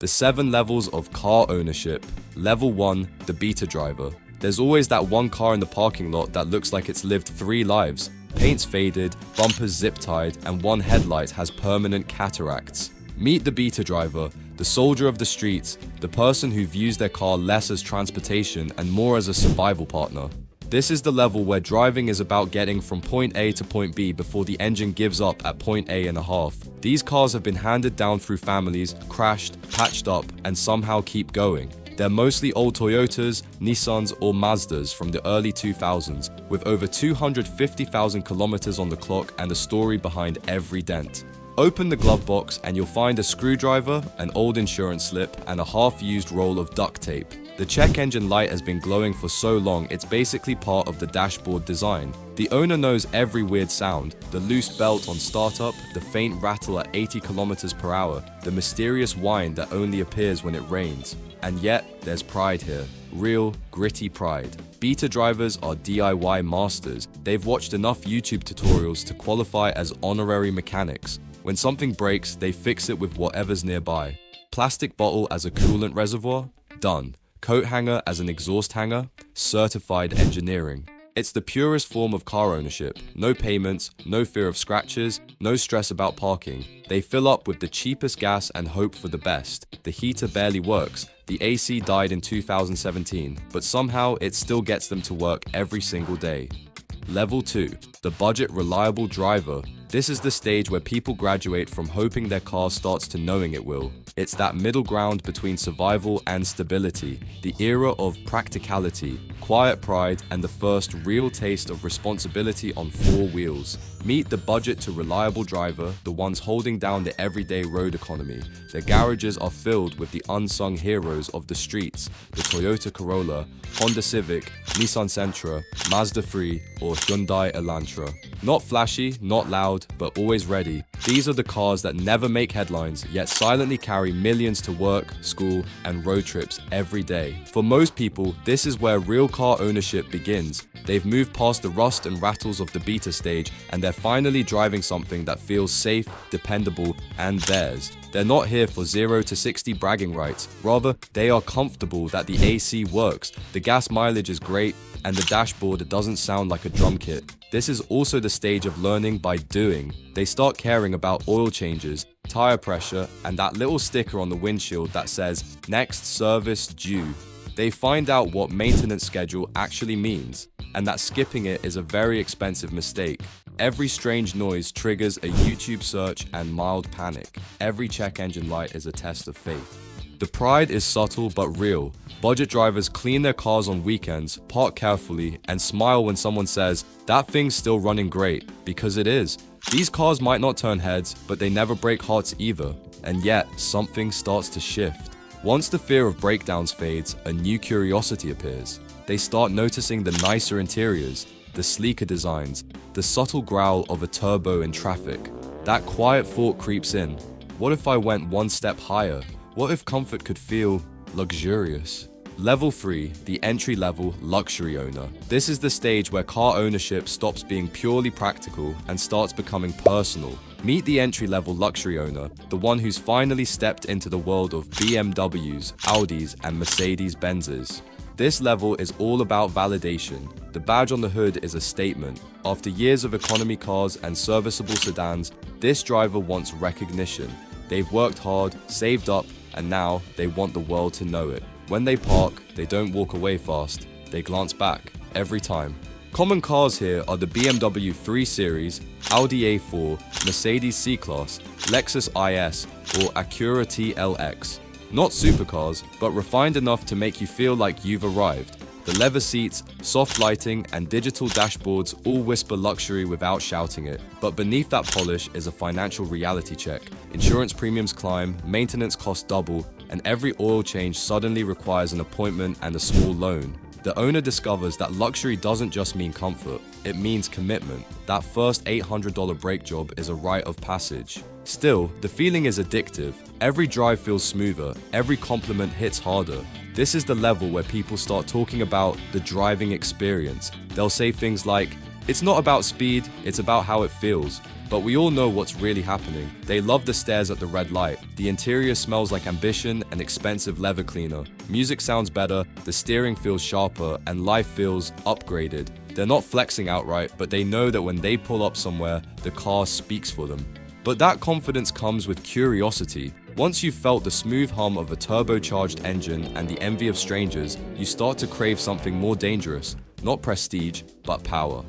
The 7 levels of car ownership. Level 1, the beta driver. There's always that one car in the parking lot that looks like it's lived 3 lives. Paint's faded, bumpers zip-tied, and one headlight has permanent cataracts. Meet the beta driver, the soldier of the streets, the person who views their car less as transportation and more as a survival partner. This is the level where driving is about getting from point A to point B before the engine gives up at point A and a half. These cars have been handed down through families, crashed, patched up, and somehow keep going. They're mostly old Toyotas, Nissans, or Mazdas from the early 2000s, with over 250,000 kilometers on the clock and a story behind every dent. Open the glove box and you'll find a screwdriver, an old insurance slip, and a half-used roll of duct tape. The check engine light has been glowing for so long it's basically part of the dashboard design. The owner knows every weird sound, the loose belt on startup, the faint rattle at 80 kilometers per hour, the mysterious whine that only appears when it rains. And yet, there's pride here. Real, gritty pride. Beta drivers are DIY masters. They've watched enough YouTube tutorials to qualify as honorary mechanics. When something breaks, they fix it with whatever's nearby. Plastic bottle as a coolant reservoir? Done. Coat hanger as an exhaust hanger? Certified engineering. It's the purest form of car ownership. No payments, no fear of scratches, no stress about parking. They fill up with the cheapest gas and hope for the best. The heater barely works. The AC died in 2017, but somehow it still gets them to work every single day. Level 2, the budget reliable driver. This is the stage where people graduate from hoping their car starts to knowing it will. It's that middle ground between survival and stability, the era of practicality, quiet pride, and the first real taste of responsibility on 4 wheels. Meet the budget to reliable driver, the ones holding down the everyday road economy. Their garages are filled with the unsung heroes of the streets, the Toyota Corolla, Honda Civic, Nissan Sentra, Mazda 3, or Hyundai Elantra. Not flashy, not loud, but always ready. These are the cars that never make headlines, yet silently carry millions to work, school, and road trips every day. For most people, this is where real car ownership begins. They've moved past the rust and rattles of the beta stage, and they're finally driving something that feels safe, dependable, and theirs. They're not here for 0 to 60 bragging rights. Rather, they are comfortable that the AC works, the gas mileage is great, and the dashboard doesn't sound like a drum kit. This is also the stage of learning by doing. They start caring about oil changes, tire pressure, and that little sticker on the windshield that says, "Next service due." They find out what maintenance schedule actually means, and that skipping it is a very expensive mistake. Every strange noise triggers a YouTube search and mild panic. Every check engine light is a test of faith. The pride is subtle but real. Budget drivers clean their cars on weekends, park carefully, and smile when someone says, "That thing's still running great," because it is. These cars might not turn heads, but they never break hearts either. And yet, something starts to shift. Once the fear of breakdowns fades, a new curiosity appears. They start noticing the nicer interiors, the sleeker designs, the subtle growl of a turbo in traffic. That quiet thought creeps in. What if I went one step higher? What if comfort could feel luxurious? Level 3, the entry-level luxury owner. This is the stage where car ownership stops being purely practical and starts becoming personal. Meet the entry-level luxury owner, the one who's finally stepped into the world of BMWs, Audis, and Mercedes-Benzes. This level is all about validation. The badge on the hood is a statement. After years of economy cars and serviceable sedans, this driver wants recognition. They've worked hard, saved up, and now they want the world to know it. When they park, they don't walk away fast. They glance back, every time. Common cars here are the BMW 3 Series, Audi A4, Mercedes C-Class, Lexus IS, or Acura TLX. Not supercars, but refined enough to make you feel like you've arrived. The leather seats, soft lighting, and digital dashboards all whisper luxury without shouting it. But beneath that polish is a financial reality check. Insurance premiums climb, maintenance costs double, and every oil change suddenly requires an appointment and a small loan. The owner discovers that luxury doesn't just mean comfort, it means commitment. That first $800 brake job is a rite of passage. Still, the feeling is addictive. Every drive feels smoother, every compliment hits harder. This is the level where people start talking about the driving experience. They'll say things like, It's not about speed, it's about how it feels. But we all know what's really happening. They love the stares at the red light. The interior smells like ambition and expensive leather cleaner. Music sounds better, the steering feels sharper, and life feels upgraded. They're not flexing outright, but they know that when they pull up somewhere, the car speaks for them. But that confidence comes with curiosity. Once you've felt the smooth hum of a turbocharged engine and the envy of strangers, you start to crave something more dangerous. Not prestige, but power.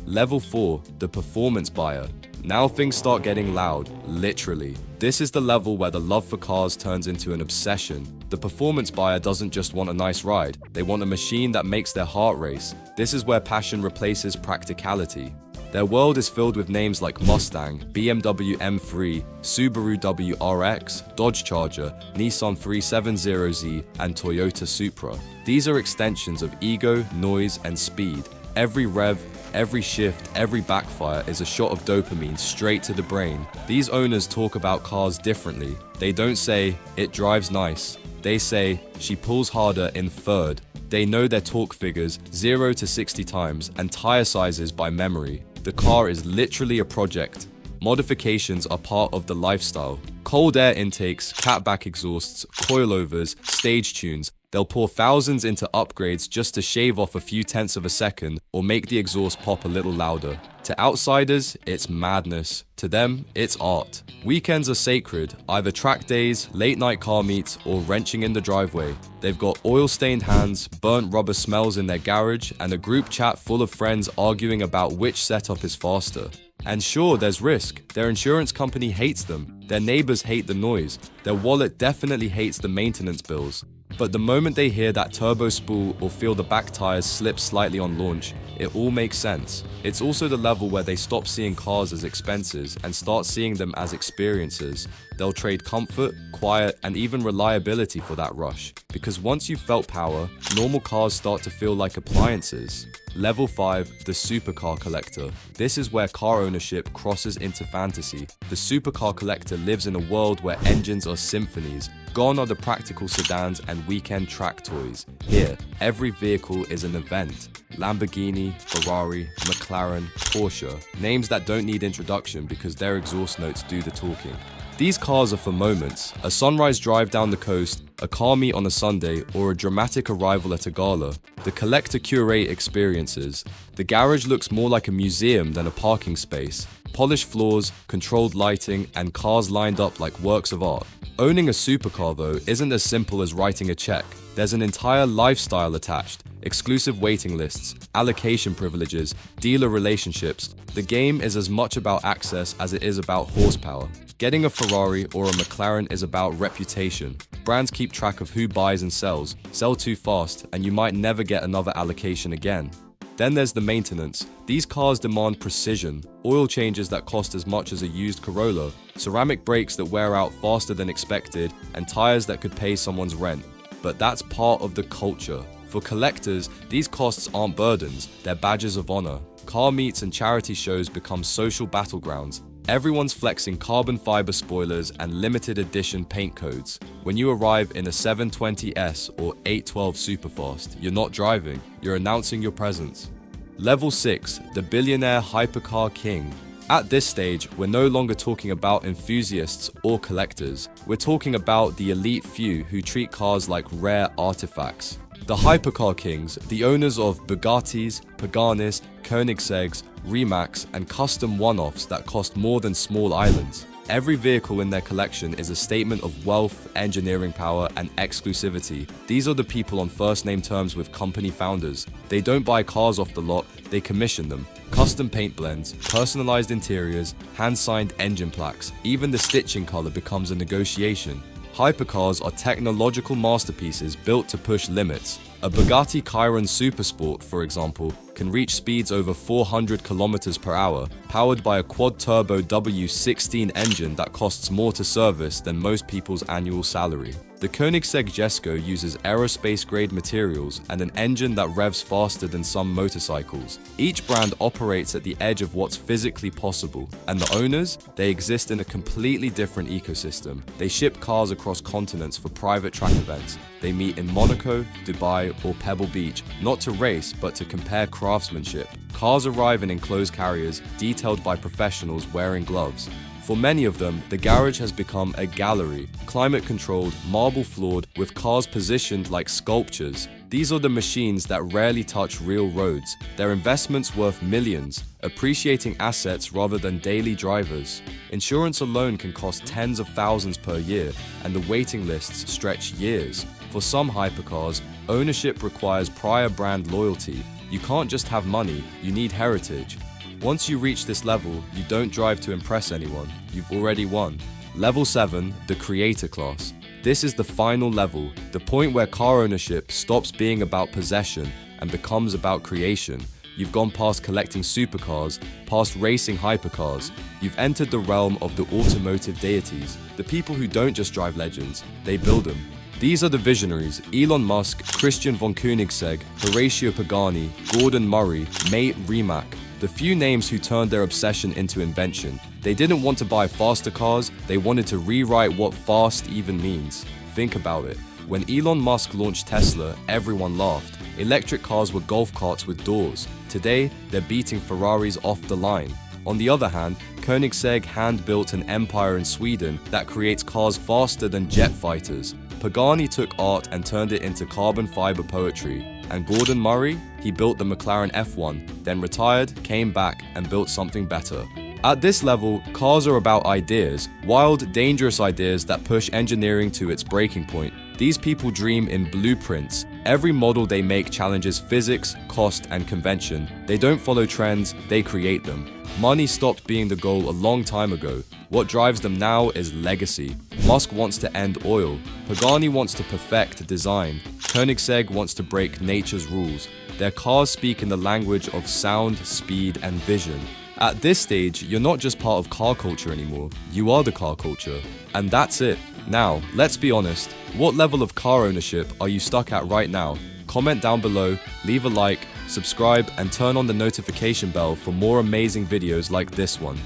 Level 4, the performance buyer. Now things start getting loud, literally. This is the level where the love for cars turns into an obsession. The performance buyer doesn't just want a nice ride, they want a machine that makes their heart race. This is where passion replaces practicality. Their world is filled with names like Mustang, BMW M3, Subaru WRX, Dodge Charger, Nissan 370Z, and Toyota Supra. These are extensions of ego, noise, and speed. Every rev, every shift, every backfire is a shot of dopamine straight to the brain. These owners talk about cars differently. They don't say, "It drives nice." They say, "She pulls harder in third." They know their torque figures 0 to 60 times and tire sizes by memory. The car is literally a project. Modifications are part of the lifestyle. Cold air intakes, catback exhausts, coilovers, stage tunes. They'll pour thousands into upgrades just to shave off a few tenths of a second or make the exhaust pop a little louder. To outsiders, it's madness. To them, it's art. Weekends are sacred, either track days, late night car meets, or wrenching in the driveway. They've got oil-stained hands, burnt rubber smells in their garage, and a group chat full of friends arguing about which setup is faster. And sure, there's risk. Their insurance company hates them. Their neighbors hate the noise. Their wallet definitely hates the maintenance bills. But the moment they hear that turbo spool or feel the back tires slip slightly on launch, it all makes sense. It's also the level where they stop seeing cars as expenses and start seeing them as experiences. They'll trade comfort, quiet, and even reliability for that rush. Because once you've felt power, normal cars start to feel like appliances. Level 5, the supercar collector. This is where car ownership crosses into fantasy. The supercar collector lives in a world where engines are symphonies. Gone are the practical sedans and weekend track toys. Here, every vehicle is an event. Lamborghini, Ferrari, McLaren, Porsche. Names that don't need introduction because their exhaust notes do the talking. These cars are for moments, a sunrise drive down the coast, a car meet on a Sunday, or a dramatic arrival at a gala. The collector curate experiences. The garage looks more like a museum than a parking space. Polished floors, controlled lighting, and cars lined up like works of art. Owning a supercar, though, isn't as simple as writing a check. There's an entire lifestyle attached. Exclusive waiting lists, allocation privileges, dealer relationships. The game is as much about access as it is about horsepower. Getting a Ferrari or a McLaren is about reputation. Brands keep track of who buys and sells. Sell too fast, and you might never get another allocation again. Then there's the maintenance. These cars demand precision. Oil changes that cost as much as a used Corolla, ceramic brakes that wear out faster than expected, and tires that could pay someone's rent. But that's part of the culture. For collectors, these costs aren't burdens, they're badges of honor. Car meets and charity shows become social battlegrounds. Everyone's flexing carbon fiber spoilers and limited edition paint codes. When you arrive in a 720S or 812 Superfast, you're not driving, you're announcing your presence. Level 6, the billionaire hypercar king. At this stage, we're no longer talking about enthusiasts or collectors. We're talking about the elite few who treat cars like rare artifacts. The hypercar kings, the owners of Bugattis, Paganis, Koenigseggs, Remax, and custom one-offs that cost more than small islands. Every vehicle in their collection is a statement of wealth, engineering power, and exclusivity. These are the people on first-name terms with company founders. They don't buy cars off the lot, they commission them. Custom paint blends, personalized interiors, hand-signed engine plaques. Even the stitching color becomes a negotiation. Hypercars are technological masterpieces built to push limits. A Bugatti Chiron Supersport, for example, can reach speeds over 400 km per hour, powered by a quad-turbo W16 engine that costs more to service than most people's annual salary. The Koenigsegg Jesko uses aerospace-grade materials and an engine that revs faster than some motorcycles. Each brand operates at the edge of what's physically possible, and the owners, they exist in a completely different ecosystem. They ship cars across continents for private track events. They meet in Monaco, Dubai, or Pebble Beach, not to race, but to compare craftsmanship. Cars arrive in enclosed carriers, detailed by professionals wearing gloves. For many of them, the garage has become a gallery, climate-controlled, marble-floored, with cars positioned like sculptures. These are the machines that rarely touch real roads, their investments worth millions, appreciating assets rather than daily drivers. Insurance alone can cost tens of thousands per year, and the waiting lists stretch years. For some hypercars, ownership requires prior brand loyalty. You can't just have money, you need heritage. Once you reach this level, you don't drive to impress anyone, you've already won. Level 7, the creator class. This is the final level, the point where car ownership stops being about possession and becomes about creation. You've gone past collecting supercars, past racing hypercars. You've entered the realm of the automotive deities, the people who don't just drive legends, they build them. These are the visionaries: Elon Musk, Christian von Koenigsegg, Horatio Pagani, Gordon Murray, Mate Rimac. The few names who turned their obsession into invention. They didn't want to buy faster cars, they wanted to rewrite what fast even means. Think about it. When Elon Musk launched Tesla, everyone laughed. Electric cars were golf carts with doors. Today, they're beating Ferraris off the line. On the other hand, Koenigsegg hand-built an empire in Sweden that creates cars faster than jet fighters. Pagani took art and turned it into carbon fiber poetry. And Gordon Murray? He built the McLaren F1, then retired, came back, and built something better. At this level, cars are about ideas, wild, dangerous ideas that push engineering to its breaking point. These people dream in blueprints. Every model they make challenges physics, cost, and convention. They don't follow trends, they create them. Money stopped being the goal a long time ago. What drives them now is legacy. Musk wants to end oil. Pagani wants to perfect design. Koenigsegg wants to break nature's rules. Their cars speak in the language of sound, speed, and vision. At this stage, you're not just part of car culture anymore, you are the car culture. And that's it. Now, let's be honest, what level of car ownership are you stuck at right now? Comment down below, leave a like, subscribe, and turn on the notification bell for more amazing videos like this one.